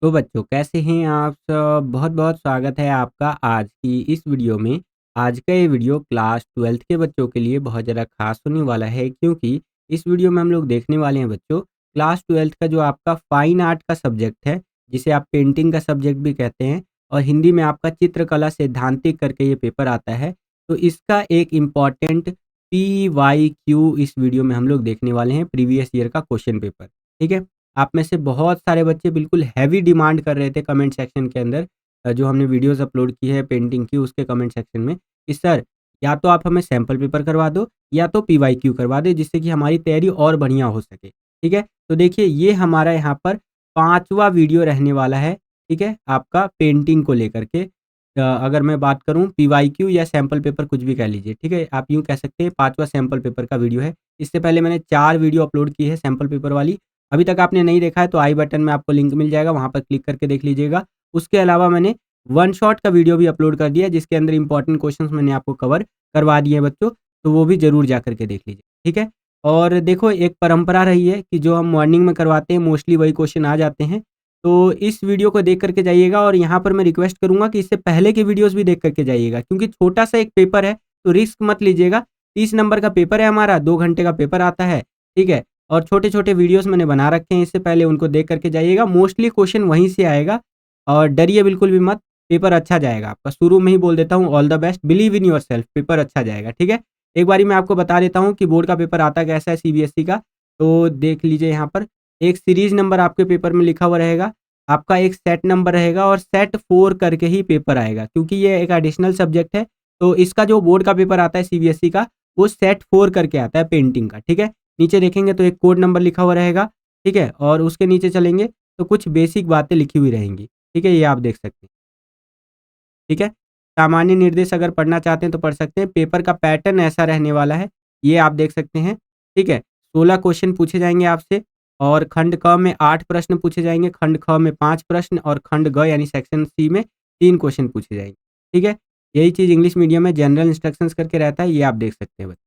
तो बच्चों कैसे हैं आप सब? बहुत-बहुत स्वागत है आपका आज की इस वीडियो में। आज का ये वीडियो क्लास 12th के बच्चों के लिए बहुत ज़्यादा ख़ास होने वाला है क्योंकि इस वीडियो में हम लोग देखने वाले हैं बच्चों क्लास 12th का जो आपका फाइन आर्ट का सब्जेक्ट है, जिसे आप पेंटिंग का सब्जेक्ट भी कहते हैं और हिंदी में आपका चित्रकला सैद्धांतिक करके ये पेपर आता है। तो इसका एक इम्पॉर्टेंट पीवाईक्यू इस वीडियो में हम लोग देखने वाले हैं, प्रीवियस ईयर का क्वेश्चन पेपर। ठीक है? आप में से बहुत सारे बच्चे बिल्कुल हैवी डिमांड कर रहे थे कमेंट सेक्शन के अंदर, जो हमने वीडियोस अपलोड की है पेंटिंग की उसके कमेंट सेक्शन में कि सर या तो आप हमें सैंपल पेपर करवा दो या तो पीवाईक्यू करवा दो जिससे कि हमारी तैयारी और बढ़िया हो सके। ठीक है? तो देखिए ये हमारा यहाँ पर 5वां वीडियो रहने वाला है। ठीक है? आपका पेंटिंग को लेकर के अगर मैं बात करूँ पीवाईक्यू या सैंपल पेपर कुछ भी कह लीजिए। ठीक है? आप यूँ कह सकते हैं 5वां सैंपल पेपर का वीडियो है। इससे पहले मैंने 4 वीडियो अपलोड की है सैंपल पेपर वाली। अभी तक आपने नहीं देखा है तो आई बटन में आपको लिंक मिल जाएगा, वहाँ पर क्लिक करके देख लीजिएगा। उसके अलावा मैंने वन शॉट का वीडियो भी अपलोड कर दिया है जिसके अंदर इंपॉर्टेंट क्वेश्चंस मैंने आपको कवर करवा दिए हैं बच्चों, तो वो भी ज़रूर जा कर के देख लीजिए। ठीक है? और देखो एक परंपरा रही है कि जो हम मॉर्निंग में करवाते हैं मोस्टली वही क्वेश्चन आ जाते हैं। तो इस वीडियो को देख कर के जाइएगा और यहाँ पर मैं रिक्वेस्ट करूँगा कि इससे पहले के वीडियोज़ भी देख कर के जाइएगा क्योंकि छोटा-सा एक पेपर है, तो रिस्क मत लीजिएगा। 30 नंबर का पेपर है हमारा, 2 घंटे का पेपर आता है। ठीक है? और छोटे-छोटे वीडियोज़ मैंने बना रखे हैं इससे पहले उनको देख कर के जाइएगा। मोस्टली क्वेश्चन वहीं से आएगा और डरिए बिल्कुल भी मत, पेपर अच्छा जाएगा आपका। शुरू में ही बोल देता हूँ all the best, believe in yourself paper अच्छा जाएगा, ठीक है? एक बारी मैं आपको बता देता हूँ कि बोर्ड का पेपर आता कैसा है सीबीएसई का, तो देख लीजिए यहाँ पर एक सीरीज़ नंबर आपके पेपर में लिखा हुआ रहेगा, आपका एक सेट नंबर रहेगा और सेट 4 करके ही पेपर आएगा क्योंकि ये एक एडिशनल सब्जेक्ट है, तो इसका जो बोर्ड का पेपर आता है सीबीएसई का, वो सेट 4 करके आता है पेंटिंग का, ठीक है? नीचे देखेंगे तो एक कोड नंबर लिखा हुआ रहेगा, ठीक है? और उसके नीचे चलेंगे तो कुछ बेसिक बातें लिखी हुई रहेंगी, ठीक है? ये आप देख सकते हैं, ठीक है? सामान्य निर्देश अगर पढ़ना चाहते हैं तो पढ़ सकते हैं। पेपर का पैटर्न ऐसा रहने वाला है, ये आप देख सकते हैं, ठीक है? 16 क्वेश्चन पूछे जाएँगे आपसे और खंड क में 8 प्रश्न पूछे जाएँगे, खंड ख में 5 प्रश्न और खंड ग यानी सेक्शन सी में 3 क्वेश्चन पूछे जाएँगे, ठीक है? यही चीज़ इंग्लिश मीडियम में जनरल इंस्ट्रक्शंस करके रहता है, ये आप देख सकते हैं बच्चे।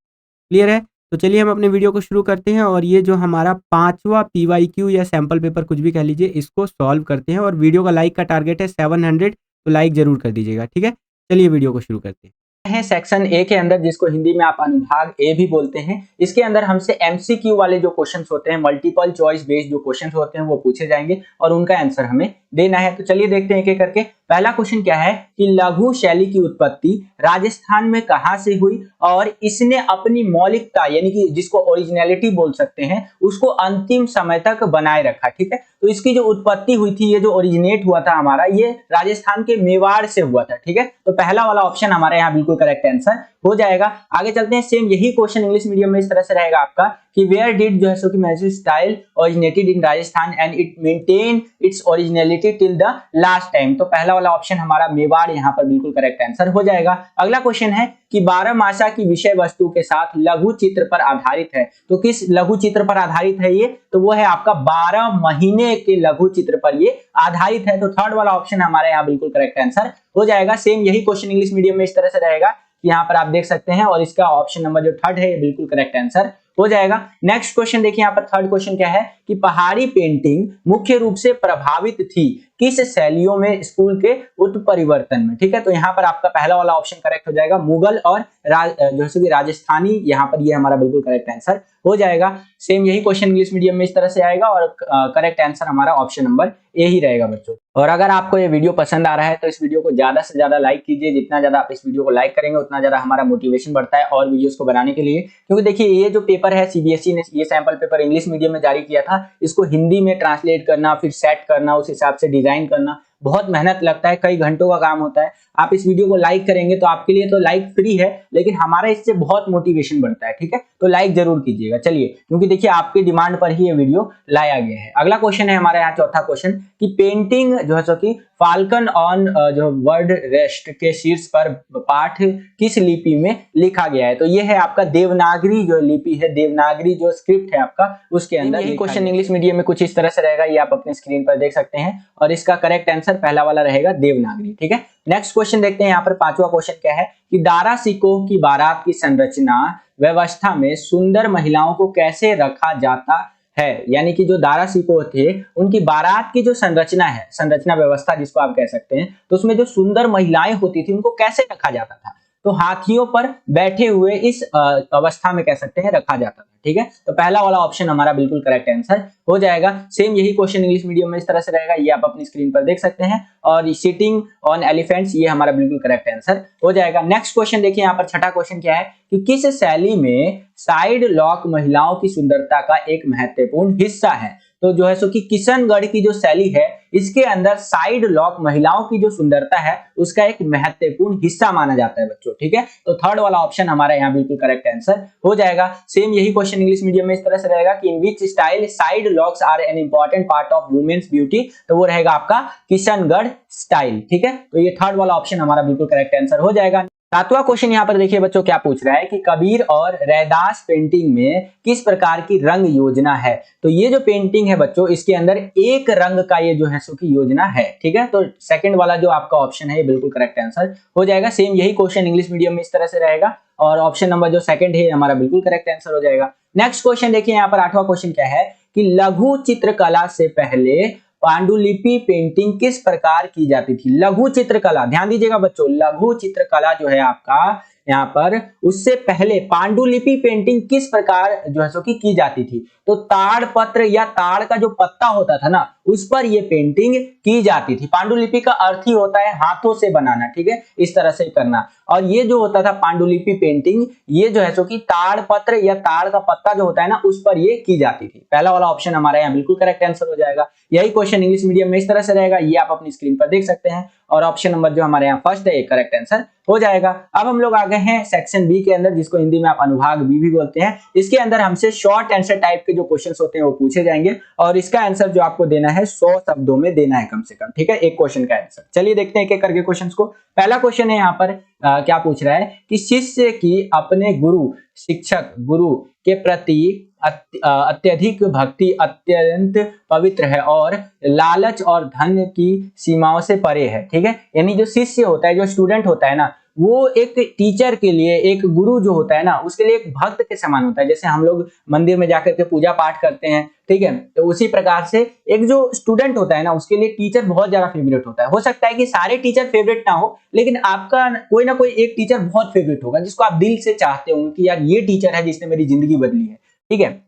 क्लियर है? तो चलिए हम अपने वीडियो को शुरू करते हैं और ये जो हमारा 5वां पीवाईक्यू या सैंपल पेपर कुछ भी कह लीजिए, इसको सॉल्व करते हैं और वीडियो का लाइक का टारगेट है 700, तो लाइक ज़रूर कर दीजिएगा, ठीक है? चलिए वीडियो को शुरू करते हैं। है सेक्शन ए के अंदर जिसको हिंदी में आप अनुभाग ए भी बोलते हैं। इसके अंदर हमसे एमसीक्यू वाले जो क्वेश्चंस होते हैं, मल्टीपल चॉइस बेस्ड जो क्वेश्चंस होते हैं वो पूछे जाएंगे और उनका आंसर हमें देना है। तो चलिए देखते हैं एक एक करके। पहला क्वेश्चन क्या है कि लघु शैली की उत्पत्ति राजस्थान में कहां से हुई और इसने अपनी मौलिकता यानी कि जिसको ओरिजिनलिटी बोल सकते हैं उसको अंतिम समय तक बनाए रखा। ठीक है, तो इसकी जो उत्पत्ति हुई थी, ये जो ओरिजिनेट हुआ था हमारा, ये राजस्थान के मेवाड़ से हुआ था। ठीक है, तो पहला वाला ऑप्शन हमारे यहाँ बिल्कुल करेक्ट आंसर हो जाएगा। आगे चलते हैं, सेम यही क्वेश्चन इंग्लिश मीडियम में इस तरह से रहेगा आपका कि वेयर डिड जो है सो कि magic style originated in Rajasthan and it maintain its originality till the last time. तो पहला वाला ऑप्शन हमारा मेवाड़ यहाँ पर बिल्कुल करेक्ट आंसर हो जाएगा। अगला क्वेश्चन है कि 12 मासा की विषय वस्तु के साथ लघु चित्र पर आधारित है। तो किस लघु चित्र पर आधारित है ये? तो वो है आपका 12 महीने के लघु चित्र पर ये आधारित है। तो थर्ड वाला ऑप्शन हमारे यहाँ बिल्कुल करेक्ट आंसर हो जाएगा। सेम यही क्वेश्चन इंग्लिश मीडियम में इस तरह से रहेगा, यहाँ पर आप देख सकते हैं, और इसका ऑप्शन नंबर जो थर्ड है ये बिल्कुल करेक्ट आंसर हो जाएगा। नेक्स्ट क्वेश्चन देखिए, यहाँ पर थर्ड क्वेश्चन क्या है कि पहाड़ी पेंटिंग मुख्य रूप से प्रभावित थी किस शैलियों में स्कूल के उत्परिवर्तन में। ठीक है, तो यहाँ पर आपका पहला वाला ऑप्शन करेक्ट हो जाएगा, मुगल और जैसे कि राजस्थानी, यहाँ पर ये हमारा बिल्कुल करेक्ट आंसर हो जाएगा। सेम यही क्वेश्चन इंग्लिश मीडियम में इस तरह से आएगा और करेक्ट आंसर हमारा ऑप्शन नंबर ए ही रहेगा बच्चों। और अगर आपको ये वीडियो पसंद आ रहा है तो इस वीडियो को ज्यादा से ज्यादा लाइक कीजिए। जितना ज्यादा आप इस वीडियो को लाइक करेंगे उतना ज्यादा हमारा मोटिवेशन बढ़ता है और वीडियोस को बनाने के लिए। क्योंकि देखिए ये जो पेपर है सीबीएसई ने ये सैंपल पेपर इंग्लिश मीडियम में जारी किया था, इसको हिंदी में ट्रांसलेट करना, फिर सेट करना, उस हिसाब से डिजाइन करना बहुत मेहनत लगता है, कई घंटों का काम होता है। आप इस वीडियो को लाइक करेंगे तो आपके लिए तो लाइक फ्री है, लेकिन हमारा इससे बहुत मोटिवेशन बढ़ता है। ठीक है, तो लाइक जरूर कीजिएगा। चलिए, क्योंकि देखिए आपकी डिमांड पर ही ये वीडियो लाया गया है। अगला क्वेश्चन है हमारे यहाँ चौथा क्वेश्चन कि पेंटिंग जो है सो कि फाल्कन ऑन जो वर्ड रेस्ट के शीर्ष पर पाठ किस लिपि में लिखा गया है। तो ये है आपका देवनागरी जो लिपि है, देवनागरी जो स्क्रिप्ट है आपका, उसके अंदर ये क्वेश्चन इंग्लिश मीडियम में कुछ इस तरह से रहेगा, ये आप अपने स्क्रीन पर देख सकते हैं, और इसका करेक्ट आंसर पहला वाला रहेगा देवनागरी। ठीक है, नेक्स्ट क्वेश्चन देखते हैं। यहाँ पर पांचवा क्वेश्चन क्या है कि दारा सिकोह की बारात की संरचना व्यवस्था में सुंदर महिलाओं को कैसे रखा जाता है, यानी कि जो दारा शिकोह थे उनकी बारात की जो संरचना है, संरचना व्यवस्था जिसको आप कह सकते हैं, तो उसमें जो सुंदर महिलाएं होती थी उनको कैसे रखा जाता था, तो हाथियों पर बैठे हुए इस अवस्था में कह सकते हैं रखा जाता था। ठीक है, तो पहला वाला ऑप्शन हमारा बिल्कुल करेक्ट आंसर हो जाएगा। सेम यही क्वेश्चन इंग्लिश मीडियम में इस तरह से रहेगा, ये आप अपनी स्क्रीन पर देख सकते हैं। और सिटिंग ऑन एलिफेंट्स, ये हमारा बिल्कुल करेक्ट आंसर हो जाएगा। नेक्स्ट क्वेश्चन देखिए, यहाँ पर छठा क्वेश्चन क्या है कि किस शैली में साइड लॉक महिलाओं की सुंदरता का एक महत्वपूर्ण हिस्सा है। तो जो है सो कि किशनगढ़ की जो शैली है इसके अंदर साइड लॉक महिलाओं की जो सुंदरता है उसका एक महत्वपूर्ण हिस्सा माना जाता है बच्चों। ठीक है, तो थर्ड वाला ऑप्शन हमारा यहाँ बिल्कुल करेक्ट आंसर हो जाएगा। सेम यही क्वेश्चन इंग्लिश मीडियम में इस तरह से रहेगा कि in which style side locks are an important part of women's beauty, तो वो रहेगा आपका किशनगढ़ स्टाइल। ठीक है, तो ये थर्ड वाला ऑप्शन हमारा बिल्कुल करेक्ट आंसर हो जाएगा। सातवां क्वेश्चन यहाँ पर देखिए बच्चों क्या पूछ रहा है कि कबीर और रैदास पेंटिंग में किस प्रकार की रंग योजना है। तो ये जो पेंटिंग है बच्चों इसके अंदर एक रंग का ये जो है सो की योजना है। ठीक है, तो सेकंड वाला जो आपका ऑप्शन है ये बिल्कुल करेक्ट आंसर हो जाएगा। सेम यही क्वेश्चन इंग्लिश मीडियम में इस तरह से रहेगा और ऑप्शन नंबर जो सेकंड है हमारा बिल्कुल करेक्ट आंसर हो जाएगा। नेक्स्ट क्वेश्चन देखिए, यहाँ पर आठवां क्वेश्चन क्या है कि लघु चित्रकला से पहले पांडुलिपि पेंटिंग किस प्रकार की जाती थी। लघु चित्रकला, ध्यान दीजिएगा बच्चों, लघु चित्रकला जो है आपका यहाँ पर उससे पहले पांडुलिपि पेंटिंग किस प्रकार जो है सो की जाती थी। तो ताड़ पत्र या ताड़ का जो पत्ता होता था ना उस पर ये पेंटिंग की जाती थी। पांडुलिपि का अर्थ ही होता है हाथों से बनाना। ठीक है, इस तरह से करना। और ये जो होता था पांडुलिपि पेंटिंग ये जो है सो कि ताड़ पत्र या ताड़ का पत्ता जो होता है ना उस पर ये की जाती थी। पहला वाला ऑप्शन हमारा यहाँ बिल्कुल करेक्ट आंसर हो जाएगा। यही क्वेश्चन इंग्लिश मीडियम में इस तरह से रहेगा, ये आप अपनी स्क्रीन पर देख सकते हैं और ऑप्शन नंबर जो हमारे यहाँ फर्स्ट है ये करेक्ट आंसर हो जाएगा। अब हम लोग आ गए हैं सेक्शन बी के अंदर, जिसको हिंदी में आप अनुभाग बी भी बोलते हैं। इसके अंदर हमसे शॉर्ट आंसर टाइप के जो क्वेश्चंस होते हैं वो पूछे जाएंगे और इसका आंसर जो आपको देना है 100 शब्दों में देना है कम से कम। ठीक है, एक क्वेश्चन का आंसर। चलिए देखते हैं एक एक करके क्वेश्चंस को। पहला क्वेश्चन है यहाँ पर क्या पूछ रहा है कि शिष्य की अपने गुरु शिक्षक गुरु के प्रति अत्यधिक भक्ति अत्यंत पवित्र है और लालच और धन की सीमाओं से परे है। ठीक है, यानी जो शिष्य होता है, जो स्टूडेंट होता है ना, वो एक टीचर के लिए, एक गुरु जो होता है ना उसके लिए एक भक्त के समान होता है। जैसे हम लोग मंदिर में जाकर के पूजा पाठ करते हैं, ठीक है, तो उसी प्रकार से एक जो स्टूडेंट होता है ना उसके लिए टीचर बहुत ज्यादा फेवरेट होता है। हो सकता है कि सारे टीचर फेवरेट ना हो, लेकिन आपका कोई ना कोई एक टीचर बहुत फेवरेट होगा जिसको आप दिल से चाहते होंगे कि यार ये टीचर है जिसने मेरी जिंदगी बदली है। ठीक है,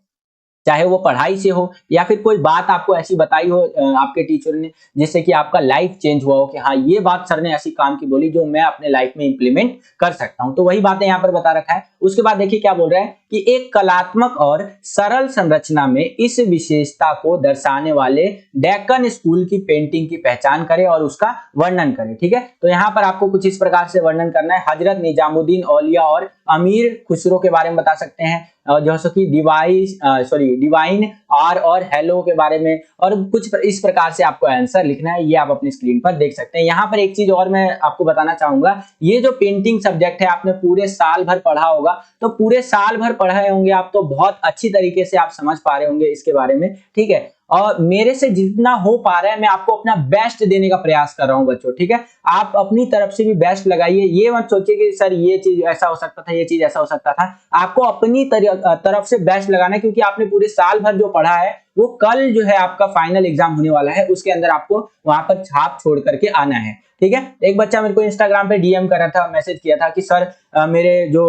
चाहे वो पढ़ाई से हो या फिर कोई बात आपको ऐसी बताई हो आपके टीचर ने जिससे कि आपका लाइफ चेंज हुआ हो कि हाँ ये बात सर ने ऐसी काम की बोली जो मैं अपने लाइफ में इंप्लीमेंट कर सकता हूं। तो वही बातें यहाँ पर बता रखा है। उसके बाद देखिए क्या बोल रहा है कि एक कलात्मक और सरल संरचना में इस विशेषता को दर्शाने वाले डेक्कन स्कूल की पेंटिंग की पहचान करें और उसका वर्णन करें। ठीक है, तो यहाँ पर आपको कुछ इस प्रकार से वर्णन करना है। हजरत निजामुद्दीन औलिया और अमीर खुसरो के बारे में बता सकते हैं, जैसे कि डिवाइन आर और हेलो के बारे में, और कुछ इस प्रकार से आपको आंसर लिखना है। ये आप अपनी स्क्रीन पर देख सकते हैं। यहाँ पर एक चीज और मैं आपको बताना चाहूंगा, ये जो पेंटिंग सब्जेक्ट है आपने पूरे साल भर पढ़ा होगा, तो पूरे साल भर पढ़े होंगे आप तो बहुत अच्छी तरीके से आप समझ पा रहे होंगे इसके बारे में। ठीक है, और मेरे से जितना हो पा रहा है मैं आपको अपना बेस्ट देने का प्रयास कर रहा हूं बच्चों। ठीक है, आप अपनी तरफ से भी बेस्ट लगाइए। ये मत सोचिए कि सर ये चीज ऐसा हो सकता था, ये चीज ऐसा हो सकता था। आपको अपनी तरफ से बेस्ट लगाना है, क्योंकि आपने पूरे साल भर जो पढ़ा है वो कल जो है आपका फाइनल एग्जाम होने वाला है, उसके अंदर आपको वहां पर छाप छोड़ करके आना है। ठीक है, एक बच्चा मेरे को इंस्टाग्राम पे डीएम कर रहा था, मैसेज किया था कि सर मेरे जो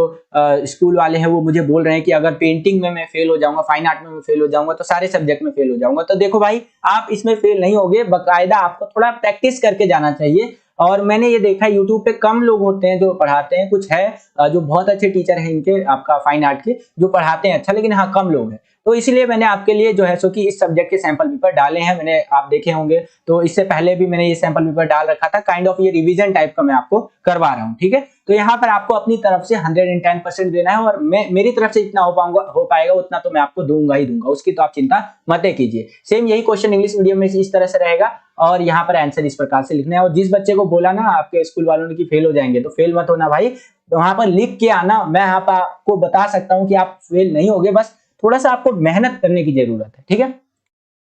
स्कूल वाले हैं वो मुझे बोल रहे हैं कि अगर पेंटिंग में मैं फेल हो जाऊंगा, फाइन आर्ट में मैं फेल हो जाऊंगा, तो सारे सब्जेक्ट में फेल हो जाऊंगा। तो देखो भाई, आप इसमें फेल नहीं होगे, बकायदा आपको थोड़ा प्रैक्टिस करके जाना चाहिए। और मैंने ये देखा यूट्यूब पे कम लोग होते हैं जो पढ़ाते हैं, कुछ है जो बहुत अच्छे टीचर हैं इनके आपका फाइन आर्ट के जो पढ़ाते हैं अच्छा, लेकिन हाँ कम लोग हैं। तो इसलिए मैंने आपके लिए जो है सो कि इस सब्जेक्ट के सैंपल पेपर डाले हैं। मैंने आप देखे होंगे, तो इससे पहले भी मैंने ये सैंपल पेपर डाल रखा था। काइंड ऑफ ये रिवीजन टाइप का मैं आपको करवा रहा हूँ। ठीक है, तो यहाँ पर आपको अपनी तरफ से 110% देना है और मेरी तरफ से जितना हो पाएगा उतना तो मैं आपको दूंगा ही दूंगा, उसकी तो आप चिंता मत कीजिए। सेम यही क्वेश्चन इंग्लिश मीडियम में इस तरह से रहेगा और यहाँ पर आंसर इस प्रकार से लिखना है। और जिस बच्चे को बोला ना आपके स्कूल वालों ने कि फेल हो जाएंगे, तो फेल मत होना भाई, तो वहां पर लिख के आना। मैं यहाँ पर आपको बता सकता हूँ कि आप फेल नहीं होगे, बस थोड़ा सा आपको मेहनत करने की जरूरत है। ठीक है,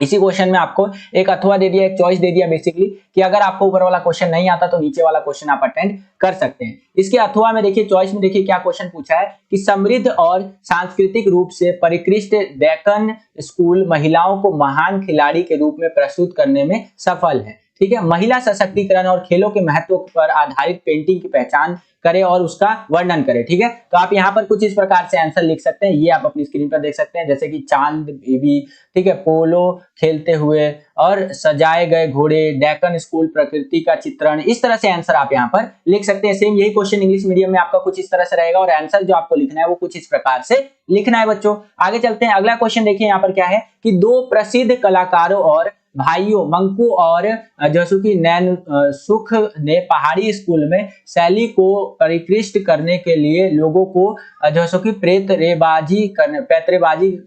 इसी क्वेश्चन में आपको एक अथवा दे दिया, एक चॉइस दे दिया बेसिकली, कि अगर आपको ऊपर वाला क्वेश्चन नहीं आता तो नीचे वाला क्वेश्चन आप अटेंड कर सकते हैं। इसके अथवा में देखिए, चॉइस में देखिए क्या क्वेश्चन पूछा है कि समृद्ध और सांस्कृतिक रूप से परिष्कृत डेक्कन स्कूल महिलाओं को महान खिलाड़ी के रूप में प्रस्तुत करने में सफल है। ठीक है, महिला सशक्तिकरण और खेलों के महत्व पर आधारित पेंटिंग की पहचान करे और उसका वर्णन करे। ठीक है, तो आप यहाँ पर कुछ इस प्रकार से आंसर लिख सकते हैं, ये आप अपनी स्क्रीन पर देख सकते हैं, जैसे कि चांद बेबी, ठीक है, पोलो खेलते हुए और सजाए गए घोड़े, डेक्कन स्कूल, प्रकृति का चित्रण, इस तरह से आंसर आप यहाँ पर लिख सकते हैं। सेम यही क्वेश्चन इंग्लिश मीडियम में आपका कुछ इस तरह से रहेगा और आंसर जो आपको लिखना है वो कुछ इस प्रकार से लिखना है बच्चों। आगे चलते हैं, अगला क्वेश्चन देखिए यहाँ पर क्या है कि दो प्रसिद्ध कलाकारों और भाइयों मंकू और जसुकी नैन सुख ने पहाड़ी स्कूल में शैली को परिष्कृत करने के लिए लोगों को जसुकी पैतरेबाजी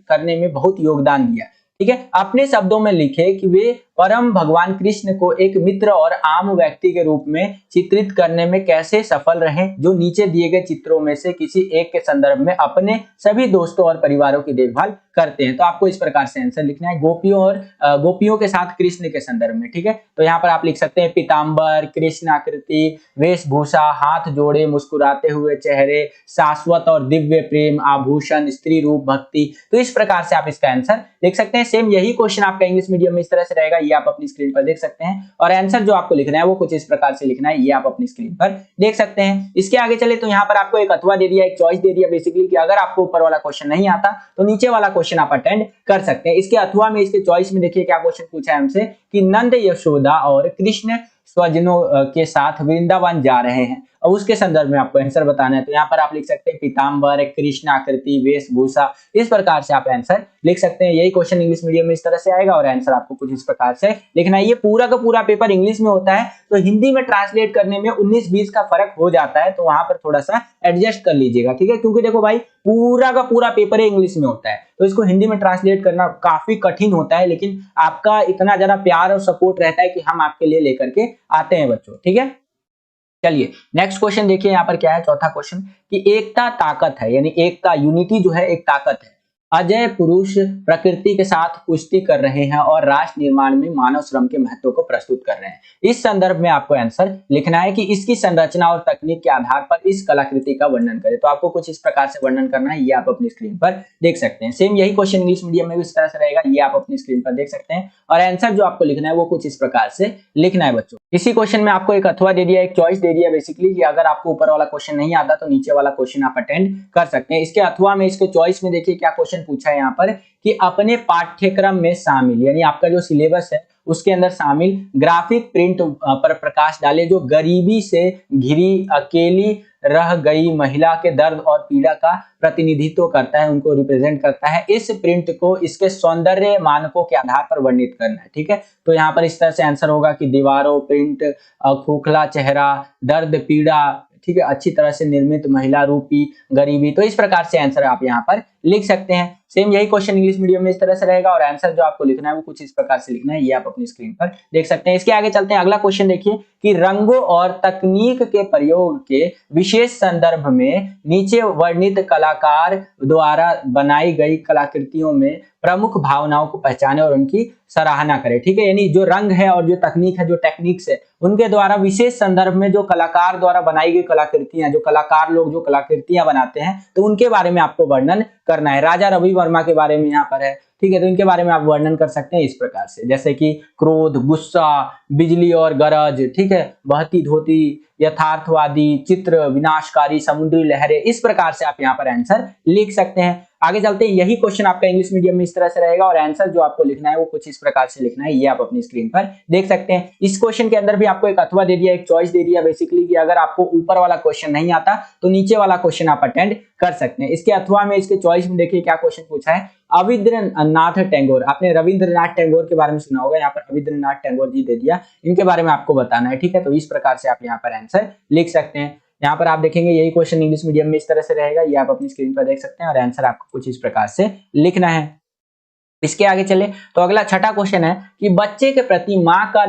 करने में बहुत योगदान दिया। ठीक है, अपने शब्दों में लिखे कि वे परम भगवान कृष्ण को एक मित्र और आम व्यक्ति के रूप में चित्रित करने में कैसे सफल रहे, जो नीचे दिए गए चित्रों में से किसी एक के संदर्भ में अपने सभी दोस्तों और परिवारों की देखभाल करते हैं। तो आपको इस प्रकार से आंसर लिखना है, गोपियों के साथ कृष्ण के संदर्भ में। ठीक है, तो यहाँ पर आप लिख सकते हैं पीताम्बर, कृष्ण आकृति, वेशभूषा, हाथ जोड़े, मुस्कुराते हुए चेहरे, शाश्वत और दिव्य प्रेम, आभूषण, स्त्री रूप, भक्ति। तो इस प्रकार से आप इसका आंसर लिख सकते हैं। सेम यही क्वेश्चन आपका इंग्लिश मीडियम में इस तरह से रहेगा, ये आप अपनी स्क्रीन पर देख सकते हैं और आंसर जो आपको लिखना है वो कुछ इस प्रकार से लिखना है, ये आप अपनी स्क्रीन पर देख सकते हैं। इसके आगे चले तो यहाँ पर आपको एक अथवा दे दिया, एक चॉइस दे दिया बेसिकली, कि अगर आपको ऊपर वाला क्वेश्चन नहीं आता तो नीचे वाला क्वेश्चन आप अटेंड कर सकते हैं। इसके अथवा में, इसके चॉइस में देखिए क्या क्वेश्चन पूछा है हमसे कि नंद, यशोदा और कृष्ण स्वजनों के साथ वृंदावन जा रहे हैं और उसके संदर्भ में आपको आंसर बताना है। तो यहाँ पर आप लिख सकते हैं पीताम्बर, कृष्ण आकृति, वेशभूषा, इस प्रकार से आप आंसर लिख सकते हैं। यही क्वेश्चन इंग्लिश मीडियम में इस तरह से आएगा और आंसर आपको कुछ इस प्रकार से लिखना है। ये पूरा का पूरा पेपर इंग्लिश में होता है, तो हिंदी में ट्रांसलेट करने में 19-20 का फर्क हो जाता है, तो वहां पर थोड़ा सा एडजस्ट कर लीजिएगा। ठीक है, क्योंकि देखो भाई पूरा का पूरा पेपर इंग्लिश में होता है, तो इसको हिंदी में ट्रांसलेट करना काफी कठिन होता है, लेकिन आपका इतना ज्यादा प्यार और सपोर्ट रहता है कि हम आपके लिए लेकर के आते हैं बच्चों। ठीक है, चलिए नेक्स्ट क्वेश्चन देखिए यहाँ पर क्या है, चौथा क्वेश्चन कि एकता ताकत है, यानी एकता, यूनिटी जो है एक ताकत है। अजय पुरुष प्रकृति के साथ कुश्ती कर रहे हैं और राष्ट्र निर्माण में मानव श्रम के महत्व को प्रस्तुत कर रहे हैं। इस संदर्भ में आपको आंसर लिखना है कि इसकी संरचना और तकनीक के आधार पर इस कलाकृति का वर्णन करें। तो आपको कुछ इस प्रकार से वर्णन करना है, ये आप अपनी स्क्रीन पर देख सकते हैं। सेम यही क्वेश्चन इंग्लिश मीडियम में भी इस तरह से रहेगा, ये आप अपनी स्क्रीन पर देख सकते हैं और आंसर जो आपको लिखना है वो कुछ इस प्रकार से लिखना है बच्चों। इसी क्वेश्चन में आपको एक अथवा दे दिया, एक चॉइस दे दिया बेसिकली, कि अगर आपको ऊपर वाला क्वेश्चन नहीं आता तो नीचे वाला क्वेश्चन आप अटेंड कर सकते हैं। इसके अथवा में, इसके चॉइस में देखिए क्या क्वेश्चन पूछा है यहाँ पर कि अपने पाठ्यक्रम में शामिल, यानी आपका जो सिलेबस है उसके अंदर शामिल ग्राफिक प्रिंट पर प्रकाश डाले जो गरीबी से घिरी अकेली रह गई महिला के दर्द और पीड़ा का प्रतिनिधित्व करता है, उनको रिप्रेजेंट करता है। इस प्रिंट को इसके सौंदर्य मानकों के आधार पर वर्णित करना है। ठीक है, तो यहाँ पर इस तरह से आंसर होगा कि दीवारों प्रिंट, खोखला चेहरा, दर्द पीड़ा, ठीक है, अच्छी तरह से निर्मित महिला रूपी गरीबी। तो इस प्रकार से आंसर आप यहाँ पर लिख सकते हैं। सेम यही क्वेश्चन इंग्लिश मीडियम में इस तरह से रहेगा और आंसर जो आपको लिखना है वो कुछ इस प्रकार से लिखना है, ये आप अपनी स्क्रीन पर देख सकते हैं। इसके आगे चलते हैं, अगला क्वेश्चन देखिए कि रंगों और तकनीक के प्रयोग के विशेष संदर्भ में नीचे वर्णित कलाकार द्वारा बनाई गई कलाकृतियों में प्रमुख भावनाओं को पहचाने और उनकी सराहना करें। ठीक है, यानी जो रंग है और जो तकनीक है, जो टेक्निक्स है, उनके द्वारा विशेष संदर्भ में जो कलाकार द्वारा बनाई गई कलाकृतियां, जो कलाकार लोग जो कलाकृतियां बनाते हैं, तो उनके बारे में आपको वर्णन करना है। राजा रवि वर्मा के बारे में यहाँ पर है। ठीक है, तो इनके बारे में आप वर्णन कर सकते हैं इस प्रकार से, जैसे कि क्रोध, गुस्सा, बिजली और गरज, ठीक है, बहती धोती, यथार्थवादी, चित्र, विनाशकारी, समुद्री लहरें, इस प्रकार से आप यहाँ पर आंसर लिख सकते हैं। आगे चलते हैं, यही क्वेश्चन आपका इंग्लिश मीडियम में इस तरह से रहेगा और आंसर जो आपको लिखना है वो कुछ इस प्रकार से लिखना है, ये आप अपनी स्क्रीन पर देख सकते हैं। इस क्वेश्चन के अंदर भी आपको एक अथवा दे दिया, एक चॉइस दे दिया बेसिकली, कि अगर आपको ऊपर वाला क्वेश्चन नहीं आता तो नीचे वाला क्वेश्चन आप अटेंड कर सकते हैं। इसके अथवा में, इसके चॉइस में देखिए क्या क्वेश्चन पूछा है। रविंद्रनाथ टैगोर, आपने रविंद्रनाथ टैगोर के बारे में सुना होगा, यहाँ पर रविंद्रनाथ टैगोर जी दे दिया, इनके बारे में आपको बताना है। ठीक है, तो इस प्रकार से आप यहाँ पर आंसर लिख सकते हैं। यहाँ पर आप देखेंगे यही क्वेश्चन इंग्लिश मीडियम में इस तरह से रहेगा, ये आप अपनी स्क्रीन पर देख सकते हैं और आंसर आपको कुछ इस प्रकार से लिखना है। इसके आगे चले तो अगला छठा क्वेश्चन है कि बच्चे के प्रति माँ का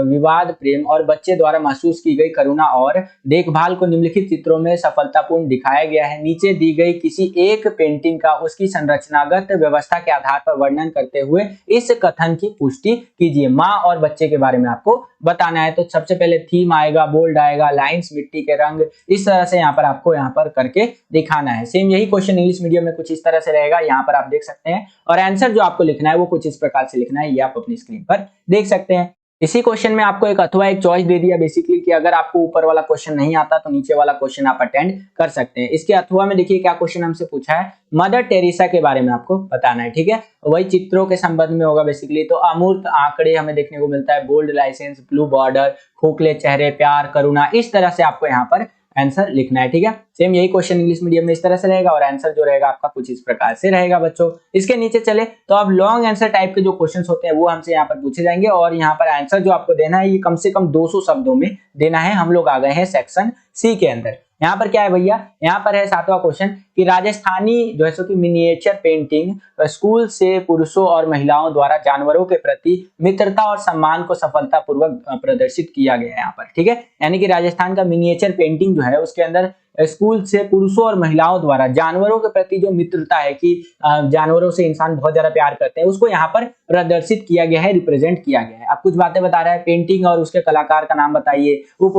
विवाद प्रेम और बच्चे द्वारा महसूस की गई करुणा और देखभाल को निम्नलिखित चित्रों में सफलतापूर्ण दिखाया गया है। नीचे दी गई किसी एक पेंटिंग का उसकी संरचनागत व्यवस्था के आधार पर वर्णन करते हुए इस कथन की पुष्टि कीजिए। माँ और बच्चे के बारे में आपको बताना है। तो सबसे पहले थीम आएगा, बोल्ड आएगा, लाइंस, मिट्टी के रंग, इस तरह से यहाँ पर आपको यहाँ पर करके दिखाना है। सेम यही क्वेश्चन इंग्लिश मीडियम में कुछ इस तरह से रहेगा, यहाँ पर आप देख सकते हैं। और आंसर जो आपको लिखना है वो कुछ इस प्रकार से लिखना है, ये आप अपनी स्क्रीन पर देख सकते हैं। इसी क्वेश्चन में आपको एक अथवा एक चॉइस दे दिया बेसिकली कि अगर आपको ऊपर वाला क्वेश्चन नहीं आता तो नीचे वाला क्वेश्चन आप अटेंड कर सकते हैं। इसके अथवा में देखिए क्या क्वेश्चन हमसे पूछा है, मदर टेरेसा के बारे में आपको बताना है। ठीक है, वही चित्रों के संबंध में होगा बेसिकली। तो अमूर्त आंकड़े हमें देखने को मिलता है, बोल्ड लाइसेंस, ब्लू बॉर्डर, खोखले चेहरे, प्यार, करुणा, इस तरह से आपको यहाँ पर आंसर लिखना है। ठीक है, सेम यही क्वेश्चन इंग्लिश मीडियम में इस तरह से रहेगा और आंसर जो रहेगा आपका कुछ इस प्रकार से रहेगा बच्चों। इसके नीचे चले तो अब लॉन्ग आंसर टाइप के जो क्वेश्चंस होते हैं वो हमसे यहाँ पर पूछे जाएंगे और यहाँ पर आंसर जो आपको देना है ये कम से कम 200 शब्दों में देना है। हम लोग आ गए हैं सेक्शन सी के अंदर। यहाँ पर क्या है भैया, यहाँ पर है 7वां क्वेश्चन कि राजस्थानी जो है सो कि मिनिएचर पेंटिंग स्कूल से पुरुषों और महिलाओं द्वारा जानवरों के प्रति मित्रता और सम्मान को सफलतापूर्वक प्रदर्शित किया गया है यहाँ पर। ठीक है, यानी कि राजस्थान का मिनिएचर पेंटिंग जो है उसके अंदर स्कूल से पुरुषों और महिलाओं द्वारा जानवरों के प्रति जो मित्रता है कि जानवरों से इंसान बहुत ज्यादा प्यार करते हैं उसको यहाँ पर प्रदर्शित किया गया है, रिप्रेजेंट किया गया है। अब कुछ बातें बता रहा है, पेंटिंग और उसके कलाकार का नाम बताइए, उप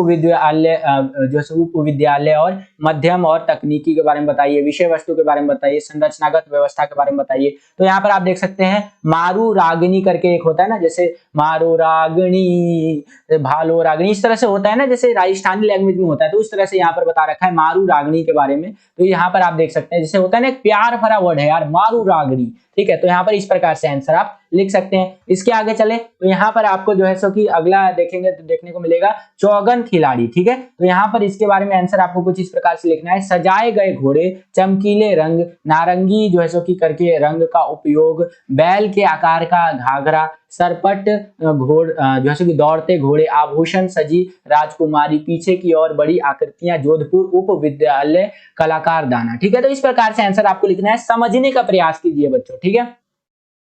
विद्यालय और मध्यम और तकनीकी के बारे में बताइए, विषय वस्तु के बारे में बताइए, संरचनागत व्यवस्था के बारे में बताइए। तो यहाँ पर आप देख सकते हैं मारू रागनी करके एक होता है ना, जैसे मारू रागनी, भालो रागनी, इस तरह से होता है ना, जैसे राजस्थानी लैंग्वेज में होता है। तो इस तरह से यहाँ पर बता रखा है मारू रागनी के बारे में। तो यहाँ पर आप देख सकते हैं जैसे होता है ना, एक प्यार भरा वर्ड है यार, मारू रागनी। ठीक है, तो यहाँ पर इस प्रकार से आंसर आप लिख सकते हैं। इसके आगे चले तो यहाँ पर आपको जो है सो कि अगला देखेंगे तो देखने को मिलेगा चौगन खिलाड़ी। ठीक है, तो यहाँ पर इसके बारे में आंसर आपको कुछ इस प्रकार से लिखना है, सजाए गए घोड़े, चमकीले रंग, नारंगी जो है सो कि करके रंग का उपयोग, बैल के आकार का घाघरा, सरपट घोड़ जो है सो कि दौड़ते घोड़े, आभूषण सजी राजकुमारी, पीछे की ओर बड़ी आकृतियां, जोधपुर उप विद्यालय कलाकार दाना। ठीक है, तो इस प्रकार से आंसर आपको लिखना है। समझने का प्रयास कीजिए बच्चों, ठीक है,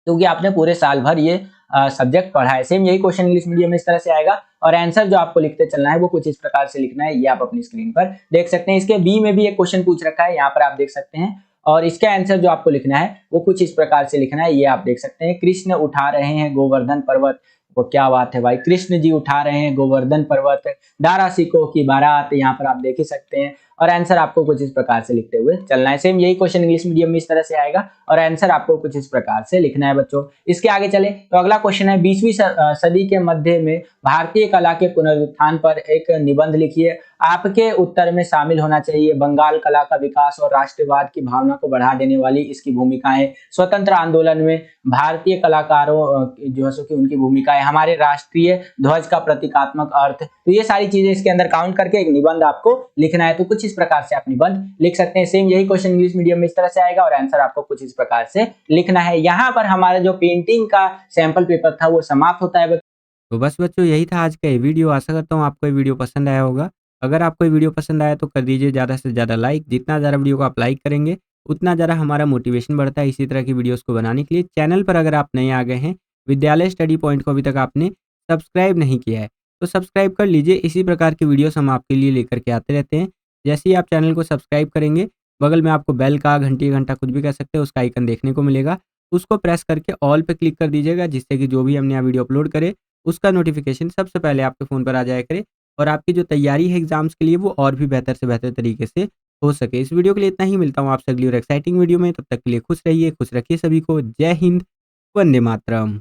क्योंकि आपने पूरे साल भर ये सब्जेक्ट पढ़ा है। सेम यही क्वेश्चन इंग्लिश मीडियम में इस तरह से आएगा और आंसर जो आपको लिखते चलना है वो कुछ इस प्रकार से लिखना है, ये आप अपनी स्क्रीन पर देख सकते हैं। इसके बी में भी एक क्वेश्चन पूछ रखा है, यहाँ पर आप देख सकते हैं, और इसका आंसर जो आपको लिखना है वो कुछ इस प्रकार से लिखना है, ये आप देख सकते हैं। कृष्ण उठा रहे हैं गोवर्धन पर्वत, वो क्या बात है भाई, कृष्ण जी उठा रहे हैं गोवर्धन पर्वत, दारा सिकों की बारात, यहाँ पर आप देख ही सकते हैं। और आंसर आपको कुछ इस प्रकार से लिखते हुए चलना है। सेम यही क्वेश्चन इंग्लिश मीडियम में इस तरह से आएगा और आंसर आपको कुछ इस प्रकार से लिखना है बच्चों। इसके आगे चले तो अगला क्वेश्चन है 20वीं सदी के मध्य में भारतीय कला के पुनरुत्थान पर एक निबंध लिखिए। आपके उत्तर में शामिल होना चाहिए बंगाल कला का विकास और राष्ट्रवाद की भावना को बढ़ा देने वाली इसकी भूमिकाएं, स्वतंत्र आंदोलन में भारतीय कलाकारों जो है सो कि उनकी भूमिकाएं, हमारे राष्ट्रीय ध्वज का प्रतीकात्मक अर्थ। तो ये सारी चीजें इसके अंदर काउंट करके एक निबंध आपको लिखना है। तो कुछ इस प्रकार से आप निबंध लिख सकते हैं। सेम यही क्वेश्चन इंग्लिश मीडियम में इस तरह से आएगा और आंसर आपको कुछ इस प्रकार से लिखना है। यहाँ पर हमारा जो पेंटिंग का सैंपल पेपर था वो समाप्त होता है। तो बस बच्चों यही था आज का ये वीडियो। आशा करता हूँ आपको ये वीडियो पसंद आया होगा। अगर आपको ये वीडियो पसंद आया तो कर दीजिए ज़्यादा से ज़्यादा लाइक। जितना ज़्यादा वीडियो को आप लाइक करेंगे उतना ज़्यादा हमारा मोटिवेशन बढ़ता है इसी तरह की वीडियोस को बनाने के लिए। चैनल पर अगर आप नए आ गए हैं, विद्यालय स्टडी पॉइंट को अभी तक आपने सब्सक्राइब नहीं किया है तो सब्सक्राइब कर लीजिए। इसी प्रकार की वीडियोस हम आपके लिए लेकर के आते रहते हैं। जैसे ही आप चैनल को सब्सक्राइब करेंगे, बगल में आपको बेल का, घंटी घंटा कुछ भी कह सकते हैं, उसका आइकन देखने को मिलेगा। उसको प्रेस करके ऑल पे क्लिक कर दीजिएगा, जिससे कि जो भी हमने यहाँ वीडियो अपलोड करे उसका नोटिफिकेशन सबसे पहले आपके फ़ोन पर आ जाया करे और आपकी जो तैयारी है एग्जाम्स के लिए वो और भी बेहतर से बेहतर तरीके से हो सके। इस वीडियो के लिए इतना ही। मिलता हूँ आपसे अगली और एक्साइटिंग वीडियो में। तब तक के लिए खुश रहिए, खुश रखिए सभी को। जय हिंद, वंदे मातरम।